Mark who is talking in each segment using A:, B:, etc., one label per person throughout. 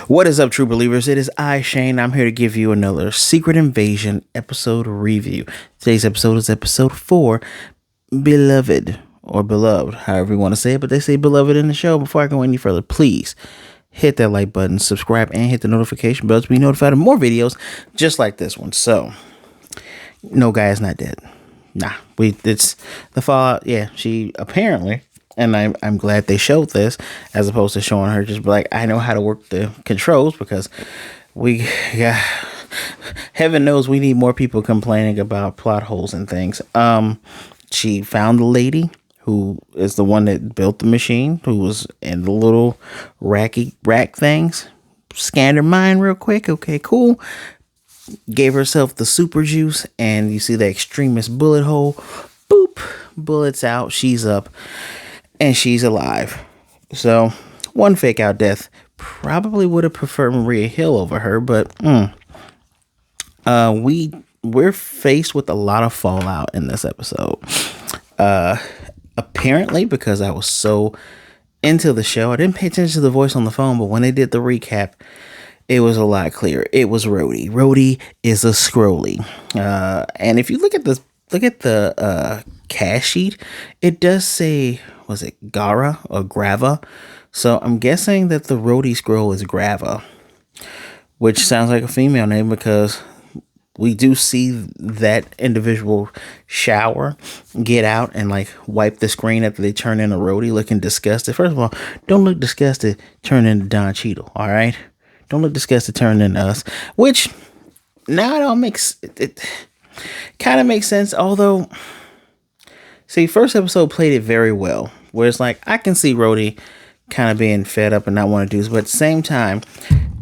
A: What is up, true believers? It is I, Shane. I'm here to give you another Secret Invasion episode review. Today's episode is episode 4, Beloved, or Beloved, however you want to say it, but they say Beloved in the show. Before I go any further, please hit that like button, subscribe, and hit the notification bell to be notified of more videos just like this one. So, no, guy is not dead. Nah, it's the Fallout. Yeah, she apparently... And I'm glad they showed this as opposed to showing her just be like, I know how to work the controls, because heaven knows we need more people complaining about plot holes and things. She found the lady who is the one that built the machine, who was in the little rack things. Scanned her mind real quick. Okay, cool. Gave herself the super juice, and you see the extremist bullet hole. Boop. Bullets out. She's up. And she's alive. So, one fake out death. Probably would have preferred Maria Hill over her, but we're faced with a lot of fallout in this episode. Apparently, because I was so into the show, I didn't pay attention to the voice on the phone, but when they did the recap, it was a lot clearer. It was Rhodey. Rhodey is a Skrully. And if you look at the cast sheet, it does say, was it Gara or Grava? So I'm guessing that the Rhodey Skrull is Grava, which sounds like a female name, because we do see that individual shower, get out, and like wipe the screen after they turn into Rhodey, looking disgusted. First of all, don't look disgusted, turn into Don Cheadle, all right? Don't look disgusted, turn into us. Which now it all makes it kind of makes sense, although. See, first episode played it very well, where it's like, I can see Rhodey kind of being fed up and not want to do this, but at the same time,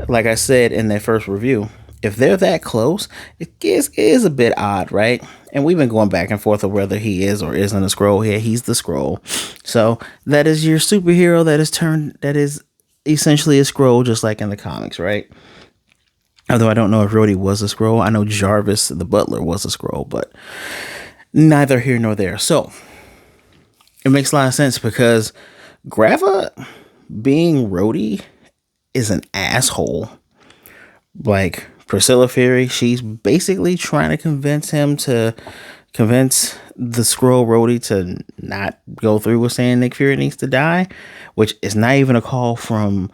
A: like I said in that first review, if they're that close, it is a bit odd, right? And we've been going back and forth of whether he is or isn't a Skrull. Yeah, he's the Skrull. So that is your superhero that is essentially a Skrull, just like in the comics, right? Although I don't know if Rhodey was a Skrull. I know Jarvis, the butler, was a Skrull, but neither here nor there. So it makes a lot of sense, because Grava being Rhodey is an asshole. Like Priscilla Fury, she's basically trying to convince the Skrull Rhodey to not go through with saying Nick Fury needs to die, which is not even a call from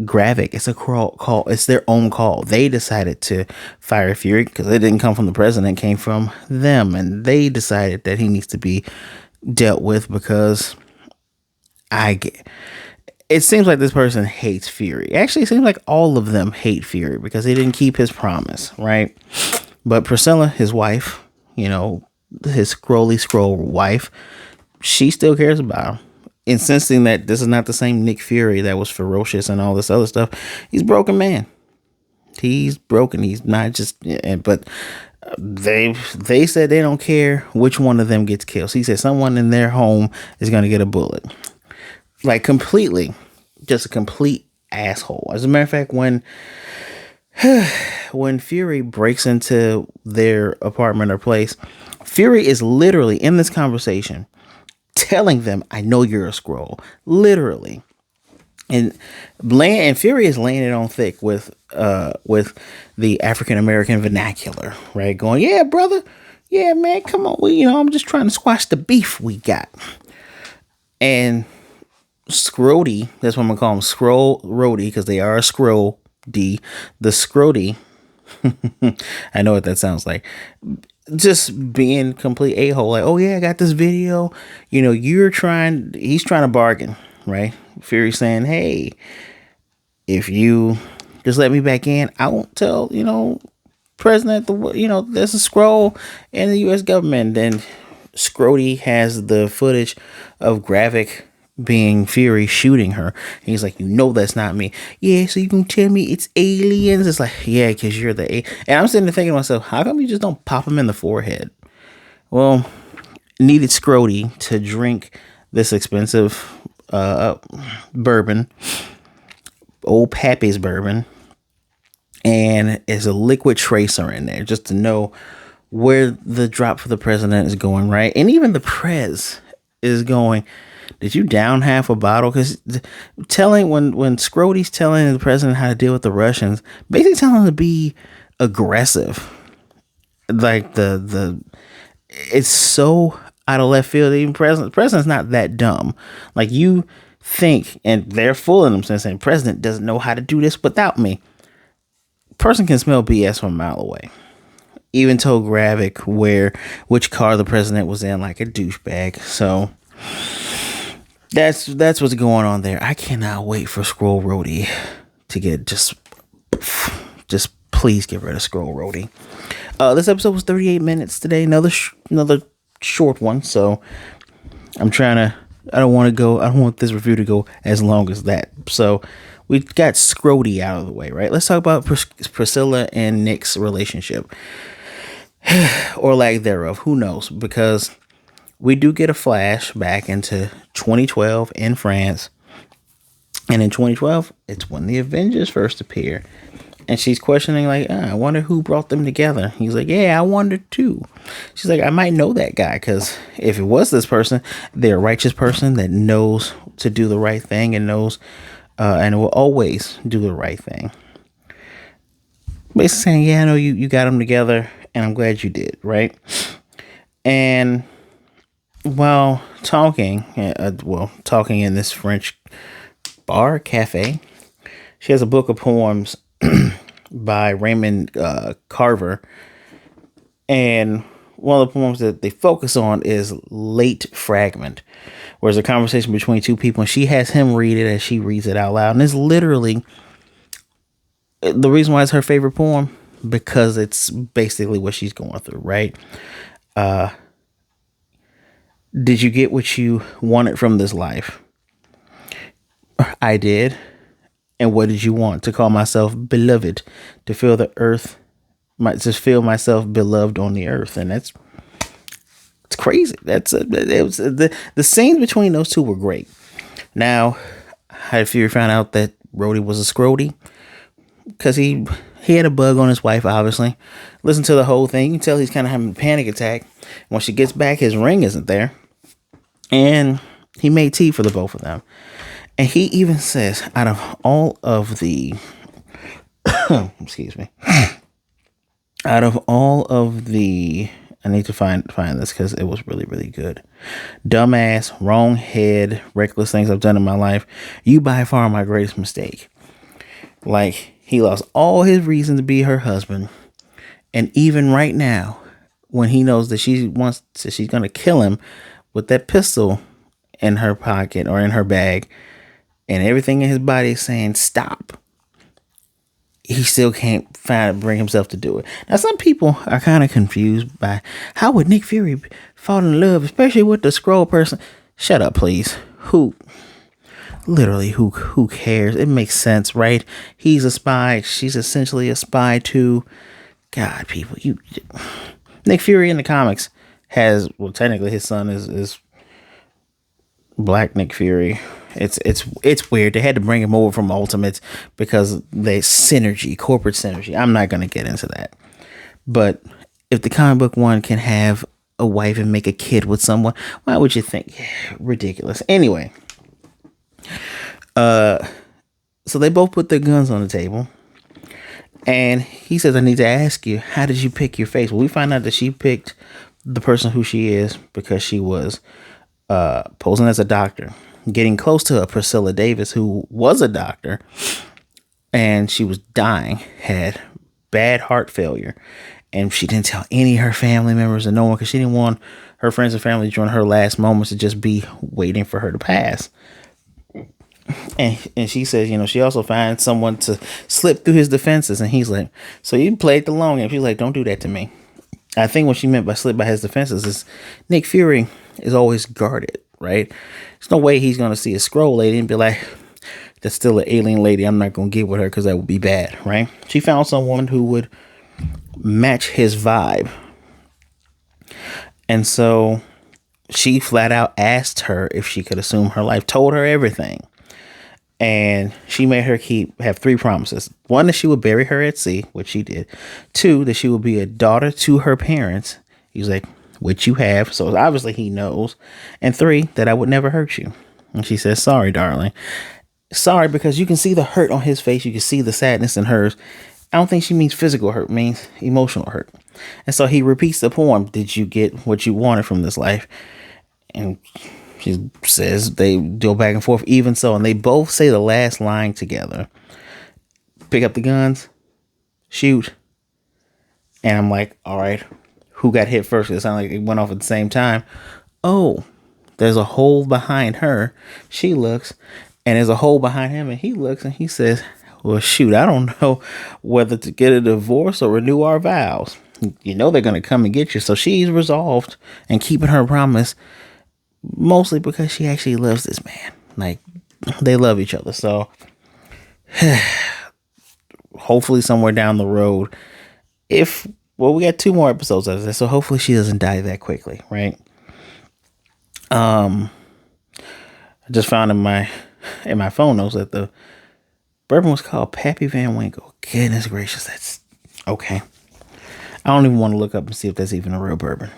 A: Gravik. It's a call. It's their own call. They decided to fire Fury because it didn't come from the president. It came from them, and they decided that he needs to be dealt with, because it seems like this person hates Fury. Actually, it seems like all of them hate Fury because he didn't keep his promise, right? But Priscilla, his wife, his Skrull wife, she still cares about him, insisting that this is not the same Nick Fury that was ferocious and all this other stuff. He's a broken man. He's broken. He's not just, but they said they don't care which one of them gets killed. So he said someone in their home is going to get a bullet. Like completely, just a complete asshole. As a matter of fact, when Fury breaks into their apartment or place, Fury is literally in this conversation telling them, I know you're a Skrull. Literally. And Fury is laying it on thick with the African American vernacular, right? Going, yeah, brother, yeah, man, come on, I'm just trying to squash the beef we got. And Skrody, that's what I'm gonna call him, Skrull Rhodey, because they are a Skrull D. The Skrody, I know what that sounds like. Just being complete a-hole, like, oh yeah, I got this video. He's trying to bargain, right? Fury saying, hey, if you just let me back in, I won't tell, President, there's a Skrull in the U.S. government. Then Skrody has the footage of Gravik being Fury shooting her. And he's like, that's not me. Yeah, so you can tell me it's aliens? It's like, yeah, because you're the And I'm sitting there thinking to myself, how come you just don't pop him in the forehead? Well, needed Skrody to drink this expensive bourbon, old Pappy's bourbon, and there's a liquid tracer in there just to know where the drop for the president is going, right? And even the prez is going, Did you down half a bottle? Because telling when Scrody's telling the president how to deal with the Russians, basically telling him to be aggressive. Like the it's so out of left field. Even president's not that dumb. Like you think, and they're fooling him saying president doesn't know how to do this without me. Person can smell BS from a mile away. Even told Gravik which car the president was in, like a douchebag. So that's what's going on there. I cannot wait for Skrull Rhodey to get just please get rid of Skrull Rhodey. This episode was 38 minutes today. Another short one. So I'm trying to. I don't want this review to go as long as that. So we got Scrody out of the way, right? Let's talk about Priscilla and Nick's relationship. Or lack thereof, who knows? Because we do get a flash back into 2012 in France. And in 2012, it's when the Avengers first appear. And she's questioning, like, I wonder who brought them together. He's like, yeah, I wonder too. She's like, I might know that guy, because if it was this person, they're a righteous person that knows to do the right thing and knows and will always do the right thing. Basically saying, yeah, I know you got them together. And I'm glad you did, right? And while talking in this French cafe, she has a book of poems by Raymond Carver. And one of the poems that they focus on is Late Fragment, where it's a conversation between two people. And she has him read it as she reads it out loud. And it's literally the reason why it's her favorite poem. Because it's basically what she's going through, right? Did you get what you wanted from this life? I did. And what did you want? To call myself beloved, to feel the earth, to feel myself beloved on the earth, and it's crazy. The scenes between those two were great. Now, how if you found out that Rhodey was a Scrody? Because he had a bug on his wife, obviously. Listen to the whole thing. You can tell he's kind of having a panic attack. When she gets back, his ring isn't there. And he made tea for the both of them. And he even says, out of all of the... excuse me. Out of all of the... I need to find this because it was really, really good. Dumbass, wrong head, reckless things I've done in my life. You by far my greatest mistake. Like... He lost all his reason to be her husband. And even right now, when he knows that she's going to kill him with that pistol in her pocket or in her bag, and everything in his body is saying stop, he still can't bring himself to do it. Now, some people are kind of confused by how would Nick Fury fall in love, especially with the Skrull person. Shut up, please. Literally, who cares? It makes sense, right? He's a spy. She's essentially a spy too. God, people, Nick Fury in the comics has, well, technically his son is Black Nick Fury. It's weird. They had to bring him over from Ultimates because they corporate synergy. I'm not gonna get into that. But if the comic book one can have a wife and make a kid with someone, why would you think? Ridiculous. Anyway. So they both put their guns on the table, and he says, I need to ask you, how did you pick your face? Well, we find out that she picked the person who she is because she was posing as a doctor, getting close to a Priscilla Davis, who was a doctor, and she was dying, had bad heart failure, and she didn't tell any of her family members or no one because she didn't want her friends and family during her last moments to just be waiting for her to pass. And she says, she also finds someone to slip through his defenses. And he's like, so you played the long game. She's like, don't do that to me. I think what she meant by slip by his defenses is Nick Fury is always guarded, right? There's no way he's going to see a Skrull lady and be like, that's still an alien lady. I'm not going to get with her because that would be bad, right? She found someone who would match his vibe. And so she flat out asked her if she could assume her life, told her everything. And she made her have 3 promises. 1, that she would bury her at sea, which she did. 2, that she would be a daughter to her parents. He was like, which you have. So obviously he knows. And 3, that I would never hurt you. And she says, sorry, darling. Sorry, because you can see the hurt on his face. You can see the sadness in hers. I don't think she means physical hurt, means emotional hurt. And so he repeats the poem, did you get what you wanted from this life? And she says they go back and forth, even so. And they both say the last line together. Pick up the guns, shoot. And I'm like, all right, who got hit first? It sounded like it went off at the same time. Oh, there's a hole behind her. She looks, and there's a hole behind him, and he looks, and he says, well, shoot, I don't know whether to get a divorce or renew our vows. You know they're going to come and get you. So she's resolved and keeping her promise, mostly because she actually loves this man. Like, they love each other. So hopefully somewhere down the road, we got 2 more episodes of this, so hopefully she doesn't die that quickly, right? I just found in my phone notes that the bourbon was called Pappy Van Winkle. Goodness gracious, that's okay. I don't even want to look up and see if that's even a real bourbon.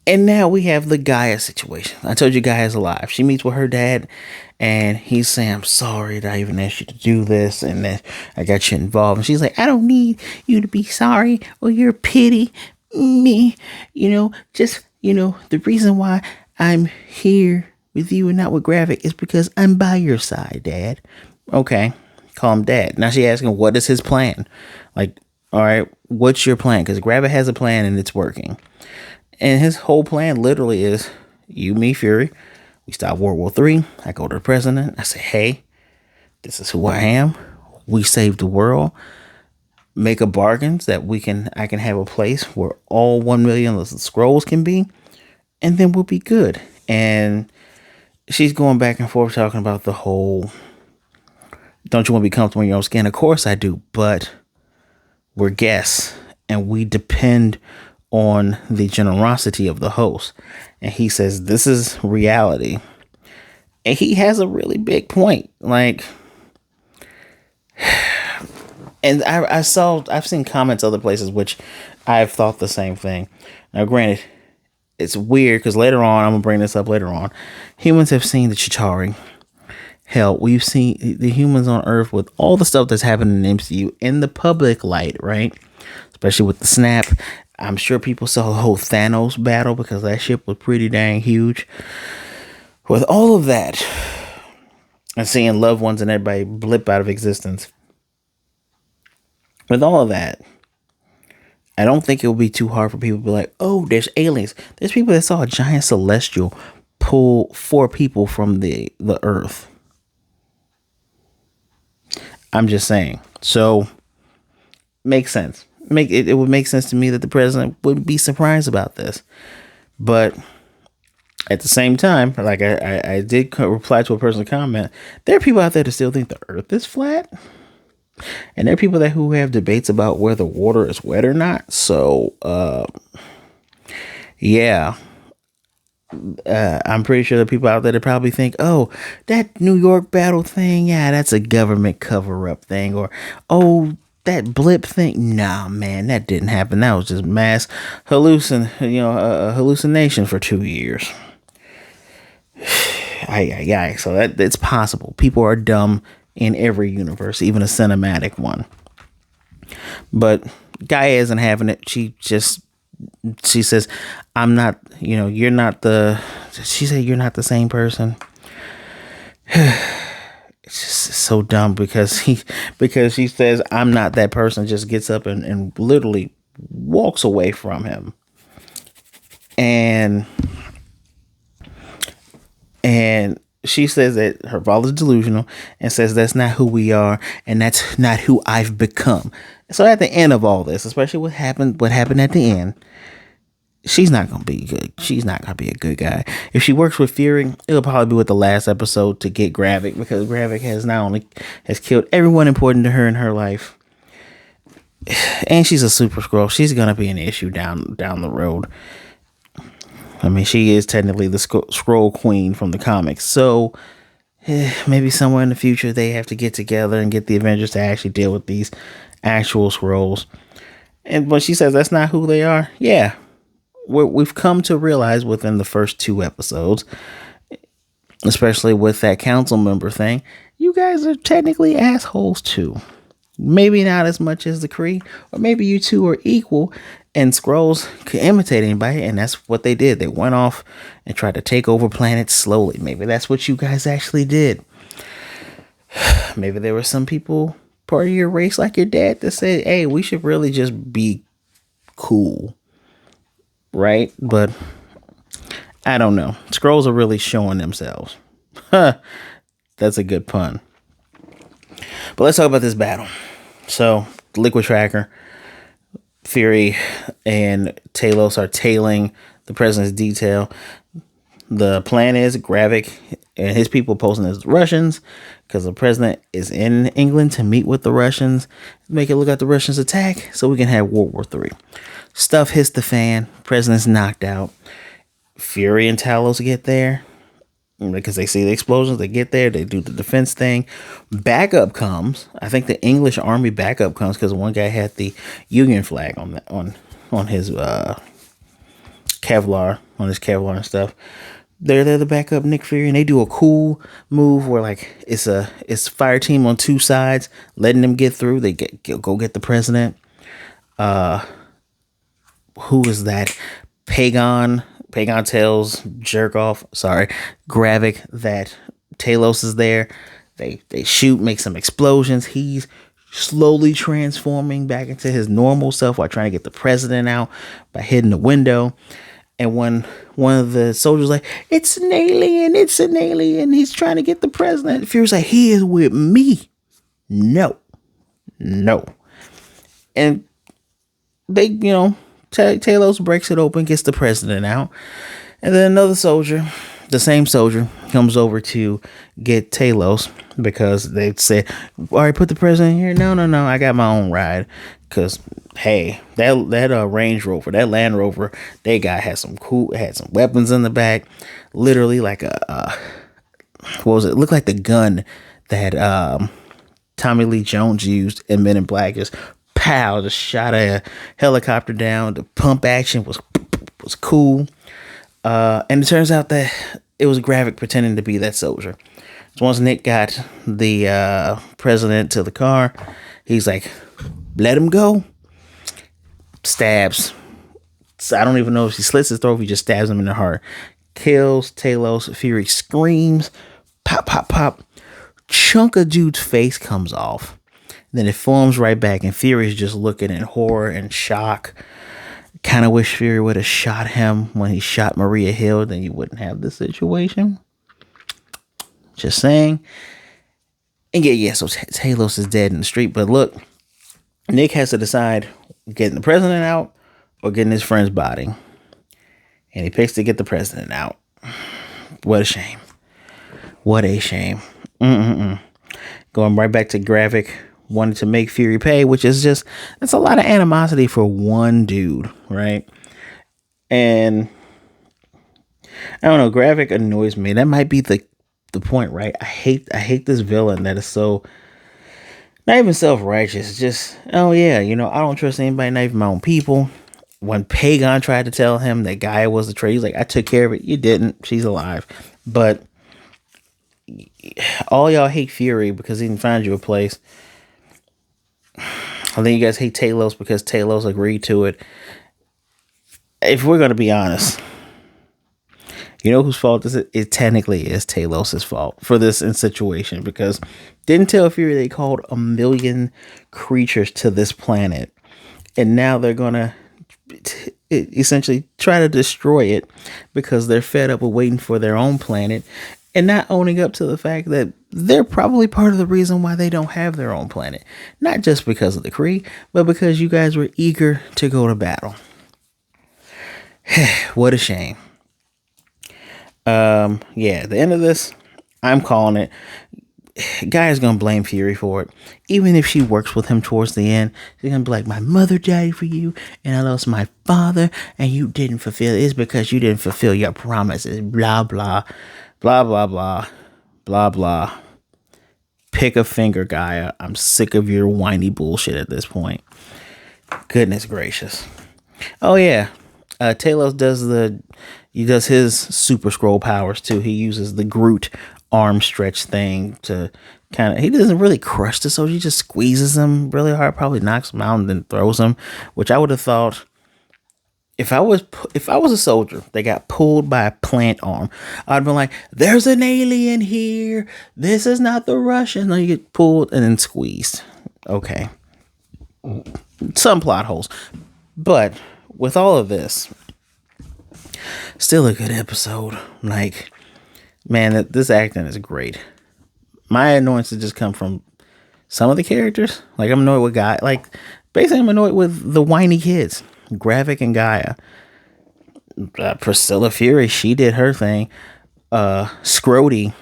A: And now we have the Gaia situation. I told you Gaia's alive. She meets with her dad, and he's saying, I'm sorry that I even asked you to do this, and that I got you involved. And she's like, I don't need you to be sorry or your pity me. The reason why I'm here with you and not with Gravik is because I'm by your side, Dad. Okay, call him Dad. Now she asking, what is his plan? Like, all right, what's your plan? Because Gravik has a plan and it's working. And his whole plan literally is, you, me, Fury, we stop World War III. I go to the president. I say, hey, this is who I am. We save the world. Make a bargain that I can have a place where all 1 million of the Skrulls can be. And then we'll be good. And she's going back and forth talking about the whole, don't you want to be comfortable in your own skin? Of course I do. But we're guests. And we depend on the generosity of the host. And he says, this is reality. And he has a really big point. Like, and I've seen comments other places, which I've thought the same thing. Now, granted, it's weird because later on, I'm going to bring this up later on. Humans have seen the Chitauri. Hell, we've seen the humans on Earth with all the stuff that's happened in the MCU in the public light, right? Especially with the snap. I'm sure people saw the whole Thanos battle because that ship was pretty dang huge. With all of that, and seeing loved ones and everybody blip out of existence. With all of that, I don't think it will be too hard for people to be like, oh, there's aliens. There's people that saw a giant celestial pull 4 people from the Earth. I'm just saying. So, makes sense. It would make sense to me that the president would be surprised about this. But at the same time, like I did reply to a person's comment, there are people out there that still think the Earth is flat. And there are people who have debates about whether water is wet or not. So, yeah. I'm pretty sure the people out there that probably think, oh, that New York battle thing, yeah, that's a government cover-up thing. Or, oh, that blip thing, nah, man, that didn't happen. That was just mass hallucination for 2 years. So it's possible. People are dumb in every universe, even a cinematic one. But Gaia isn't having it. She says, I'm not, you're not she said, you're not the same person. It's just so dumb because she says, I'm not that person, just gets up and literally walks away from him. And she says that her father's delusional and says that's not who we are and that's not who I've become. So at the end of all this, especially what happened at the end, she's not going to be good. She's not going to be a good guy. If she works with Fury, it'll probably be with the last episode to get Gravik, because Gravik has killed everyone important to her in her life. And she's a super Skrull. She's going to be an issue down the road. I mean, she is technically the Skrull queen from the comics. So maybe somewhere in the future they have to get together and get the Avengers to actually deal with these actual Skrulls. And when she says that's not who they are, yeah. We've come to realize within the first 2 episodes, especially with that council member thing. You guys are technically assholes too. Maybe not as much as the Kree, or maybe you two are equal and Skrulls could imitate anybody, and that's what they did. They went off and tried to take over planets slowly. Maybe that's what you guys actually did. Maybe there were some people part of your race like your dad that said, hey, we should really just be cool. Right? But I don't know. Skrulls are really showing themselves. That's a good pun. But let's talk about this battle. So, Liquid Tracker, Fury, and Talos are tailing the president's detail. The plan is Gravik and his people posing as Russians because the president is in England to meet with the Russians, make it look like the Russians attack so we can have World War III. Stuff hits the fan. President's knocked out. Fury and Talos get there because they see the explosions. They get there. They do the defense thing. Backup comes. I think the English army backup comes because one guy had the Union flag on his Kevlar and stuff. They're there to back up Nick Fury, and they do a cool move where like it's fire team on two sides, letting them get through. They go get the president. Who is that? Pagan tells Gravik that Talos is there. They shoot, make some explosions. He's slowly transforming back into his normal self while trying to get the president out by hitting the window. And when one of the soldiers like, it's an alien, he's trying to get the president. Fury's like, he is with me. No. And they, Talos breaks it open, gets the president out. And then another soldier, the same soldier, comes over to get Talos because they said, all right, put the president here. No, I got my own ride. Because, hey, that Range Rover, that Land Rover, they had some weapons in the back. Literally like what was it? It looked like the gun that Tommy Lee Jones used in Men in Black. Just pow, just shot a helicopter down. The pump action was cool. And it turns out that it was Gravik pretending to be that soldier. So once Nick got the president to the car, he's like, let him go. Stabs. So I don't even know if he slits his throat, if he just stabs him in the heart. Kills Talos. Fury screams. Pop, pop, pop. Chunk of dude's face comes off. Then it forms right back, and Fury's just looking in horror and shock. Kind of wish Fury would have shot him when he shot Maria Hill, then you wouldn't have this situation. Just saying. And yeah, so Talos is dead in the street. But look, Nick has to decide getting the president out or getting his friend's body. And he picks to get the president out. What a shame. Going right back to Gravik wanted to make Fury pay, which is that's a lot of animosity for one dude, right? And I don't know, Gravik annoys me. That might be the point, right? I hate this villain that is so not even self-righteous. Just, oh yeah, I don't trust anybody, not even my own people. When Pagan tried to tell him that Gaia was the traitor, he's like, I took care of it. You didn't. She's alive. But all y'all hate Fury because he didn't find you a place. I think you guys hate Talos because Talos agreed to it. If we're going to be honest, you know whose fault is it? It technically is Talos' fault for this situation because didn't tell Fury they called 1 million creatures to this planet. And now they're going to essentially try to destroy it because they're fed up with waiting for their own planet and not owning up to the fact that they're probably part of the reason why they don't have their own planet. Not just because of the Kree, but because you guys were eager to go to battle. What a shame. The end of this, I'm calling it. Guy is gonna blame Fury for it. Even if she works with him towards the end, she's gonna be like, my mother died for you, and I lost my father, and you didn't fulfill it. It's because you didn't fulfill your promises. Blah, blah, blah, blah, blah, blah, blah. Pick a finger, Gaia. I'm sick of your whiny bullshit at this point. Goodness gracious. Oh, yeah. Talos does his super scroll powers too. He uses the Groot arm stretch thing to kind of, he doesn't really crush the soldier, he just squeezes them really hard, probably knocks them out and then throws them, which I would have thought, if I was a soldier that got pulled by a plant arm, I'd be like, there's an alien here. This is not the Russian. No, you get pulled and then squeezed. Okay. Some plot holes. But with all of this, still a good episode. Like, man, this acting is great. My annoyances just come from some of the characters. Like, I'm annoyed with basically I'm annoyed with the whiny kids. Gravik and Gaia. Priscilla Fury, she did her thing. Scrody,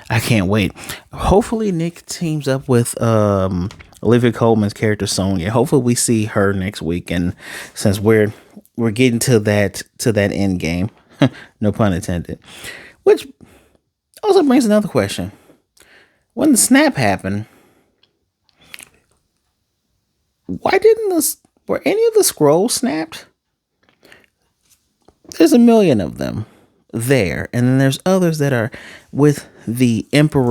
A: I can't wait. Hopefully Nick teams up with Olivia Colman's character Sonya. Hopefully we see her next week. And since we're getting to that end game, no pun intended. Which also brings another question. When the snap happened, why were any of the Skrulls snapped? There's a million of them there, and then there's others that are with the whoever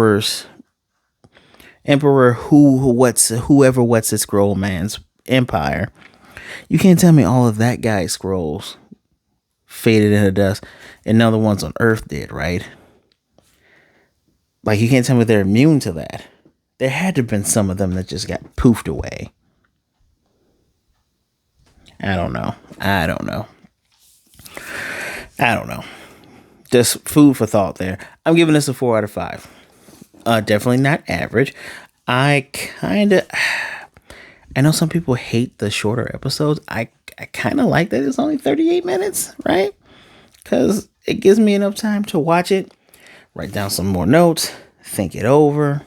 A: what's his Skrull man's empire. You can't tell me all of that guy's Skrulls faded into dust and none of the ones on Earth did, right? Like, you can't tell me they're immune to that. There had to have been some of them that just got poofed away. I don't know. Just food for thought there. I'm giving this a 4 out of 5. Definitely not average. I know some people hate the shorter episodes. I kind of like that it's only 38 minutes, right? Because it gives me enough time to watch it, write down some more notes, think it over,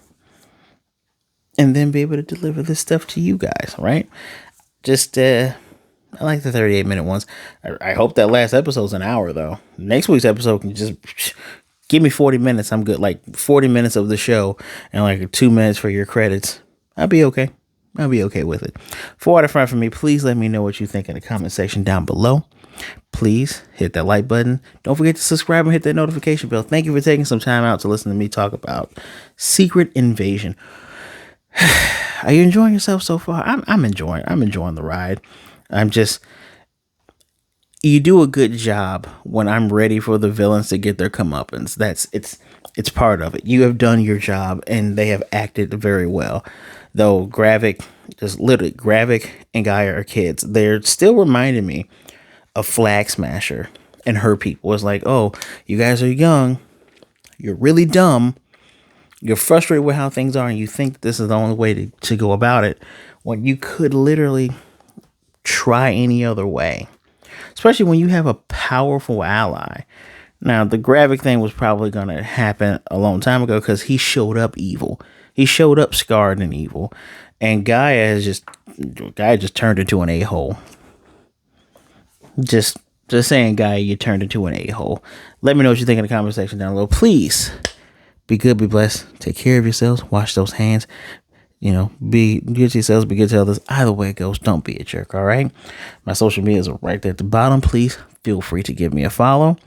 A: and then be able to deliver this stuff to you guys, right? I like the 38-minute ones. I hope that last episode's an hour, though. Next week's episode can just give me 40 minutes. I'm good. Like 40 minutes of the show and like 2 minutes for your credits. I'll be okay. With it. 4 out of 5 for me. Please let me know what you think in the comment section down below. Please hit that like button. Don't forget to subscribe and hit that notification bell. Thank you for taking some time out to listen to me talk about Secret Invasion. Are you enjoying yourself so far? I'm enjoying the ride. You do a good job when I'm ready for the villains to get their comeuppance. It's part of it. You have done your job and they have acted very well. Though Gravik and Gaia are kids, they're still reminding me of Flag Smasher and her people. It's like, oh, you guys are young, you're really dumb, you're frustrated with how things are, and you think this is the only way to go about it, when you could literally try any other way, especially when you have a powerful ally. Now, the Gravik thing was probably going to happen a long time ago because he showed up evil. He showed up scarred and evil, and Gaia just turned into an a-hole. Just saying, Gaia, you turned into an a-hole. Let me know what you think in the comment section down below. Please be good, be blessed, take care of yourselves, wash those hands. Be good to yourselves, be good to others. Either way it goes, don't be a jerk, all right? My social medias are right there at the bottom. Please feel free to give me a follow.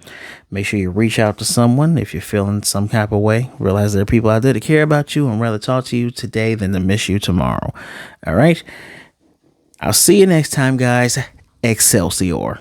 A: Make sure you reach out to someone if you're feeling some type of way. Realize there are people out there that care about you and rather talk to you today than to miss you tomorrow, all right? I'll see you next time, guys. Excelsior.